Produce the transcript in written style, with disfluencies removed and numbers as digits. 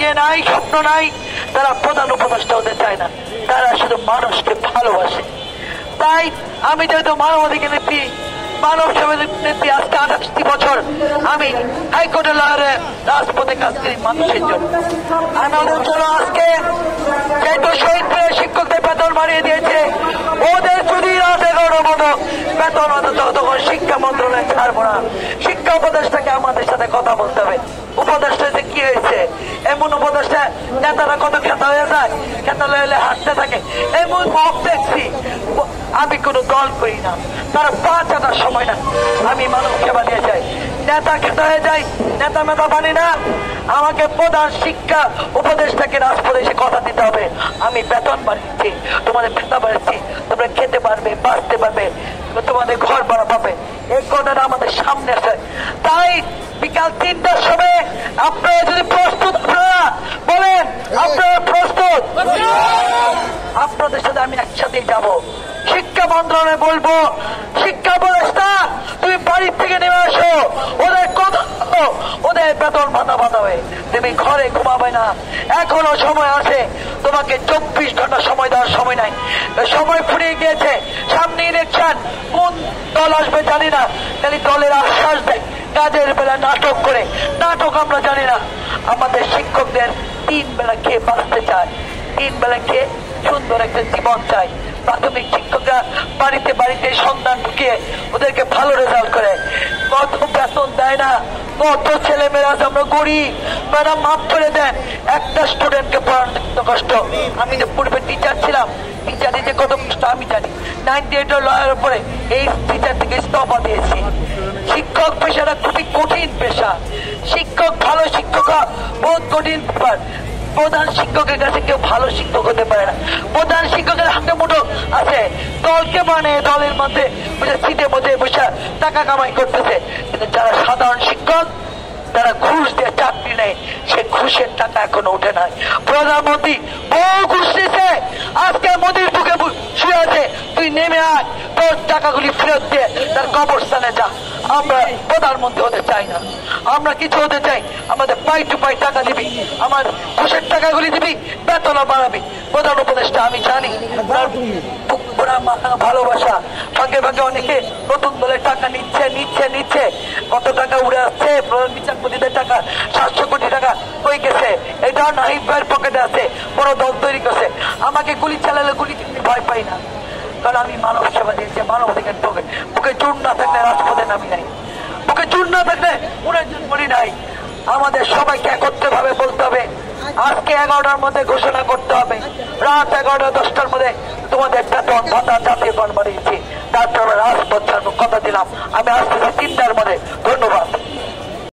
ইয়ে নাই, স্বপ্ন নাই, তারা প্রধান উপদেষ্টা হতে চায় না, তারা শুধু মানুষকে ভালোবাসে। তাই আমি যেহেতু মানবাধিকার নেত্রী, মানব সেবা নেত্রী, আজকে 28টি বছর আমি হাইকোর্টের লয়ারে রাজপথে কাজ করি মানুষের জন্য। আমাদের জন্য আজকে যেহেতু শহীদদের শিক্ষকদের বেতন বাড়িয়ে দিয়েছে, ওদের যদি রাত 11টার মতো বেতন হতো তখন শিক্ষা মন্ত্রণালয় ছাড়বো না। শিক্ষা উপদেষ্টাকে আমাদের সাথে কথা বলতে হবে। উপদেষ্টা যে কি হয়েছে, এমন উপদেষ্টা নেতারা কত খেতা হয়ে যায়, খেতা হলে হাঁটতে থাকে, এমন মত দেখছি। আমি কোনো দল করি না, তারা 5 আনার সময় না, আমি মানব সেবা নিয়ে যাই। নেতা খেতা হয়ে যায়, নেতা মেতা বানি না। আমাকে প্রধান শিক্ষা উপদেষ্টাকে রাজপথে এসে কথা দিতে হবে, আমি বেতন বাড়িয়েছি, তোমাদের বেতন বাড়িয়েছি, তোমরা খেতে পারবে, বাঁচতে পারবে, তোমাদের ঘর ভাড়া পাবে। এই কথাটা আমাদের সামনে আছে। তাই বিকাল 3টার সময় আপনারা যদি প্রস্তুত, আপনারা বলেন আপনারা প্রস্তুত, আপনাদের সাথে আমি একসাথে যাব। শিক্ষা মন্ত্রণালয়ে বলবো, শিক্ষা উপদেষ্টা তুমি বাড়ির থেকে নেমে আসো, ওদের কথা, ওদের বেতন ভাতা পাঠাবে, তুমি ঘরে ঘুমাবে না। এখনো সময় আছে, তোমাকে 24 ঘন্টা সময় দেওয়ার সময় নাই, সময় ফুরিয়ে গিয়েছে। সামনে ইলেকশন, কোন দল আসবে জানি না, খালি দলের আশ্বাস দেয়, কাজের বেলা নাটক করে। নাটক আমরা জানি না। আমাদের শিক্ষকদের 3 বেলা খেয়ে বাঁচতে চায়, 3 বেলা খেয়ে সুন্দর একটা জীবন চাই। প্রাথমিক শিক্ষকরা বাড়িতে বাড়িতে সন্ধান ঢুকিয়ে ওদেরকে ভালো রেজাল্ট করে, কত বেতন দেয় না, কত ছেলে মেয়েরা আমরা গরিব। ম্যাডাম মাফ করে দেন, একটা স্টুডেন্টকে পড়ানো কষ্ট। আমি যে পূর্বে টিচার ছিলাম, টিচারে যে কত কষ্ট আমি জানি। 98 লয়ের উপরে এই টিচার থেকে ইস্তফা দিয়েছি। শিক্ষক পেশাটা খুবই কঠিন পেশা। শিক্ষক, ভালো শিক্ষক বহুত কঠিন ব্যাপার। প্রধান শিক্ষকের কাছে কেউ ভালো শিক্ষক হতে পারে না। প্রধান শিক্ষকের হাতে মুঠো আছে, দলকে মানে দলের মধ্যে সিটে মধ্যে বসে টাকা কামাই করতেছে। কিন্তু যারা সাধারণ শিক্ষক, তারা ঘুষ দিয়ে চাকরি নেয়, সে ঘুষের টাকা এখনো উঠে নাই। প্রধানমন্ত্রী বহু ঘুষ দিয়েছে, আজকে মোদির বুকে শুয়ে আছে, তুই নেমে আয়, তোর টাকাগুলি ফেরত দিয়ে তার কবরস্থানে যা। আমরা প্রধানমন্ত্রী হতে চাই না, আমরা কিছু হতে চাই, আমাদের পাই টু পাই টাকা দিবি, আমার ঘুষের টাকাগুলি দিবি, বেতনও বাড়াবি। প্রধান উপদেষ্টা আমি জানি ভালোবাসা, ভাগে ভাগে অনেকে নতুন দলের টাকা নিচ্ছে নিচ্ছে নিচ্ছে, কত টাকা উড়ে আসছে। প্রধান বিচারপতিদের টাকা 700 কোটি টাকা হয়ে গেছে, এটা নাহিদ ভাইয়ের পকেটে আছে, বড় দল তৈরি করছে। আমাকে গুলি চালালে গুলি ভয় পাই না, কারণ আমি মানব সেবা দিয়েছি। মানবাধিকার বুকে চুন না থাকলে রাজপথে নামি নাই, বুকে চুন না থাকলে উড়ে বলি নাই। আমাদের সবাইকে একত্রে ভাবে বলতে হবে, আজকে 11টার মধ্যে ঘোষণা করতে হবে, রাত 11টা 10টার মধ্যে তোমাদের বেতন ভাতা জাতীয়করণ বাড়িয়েছি, তারপর রাজপথ ছাড়বো, কথা দিলাম। আমি আসতেছি 3টার মধ্যে,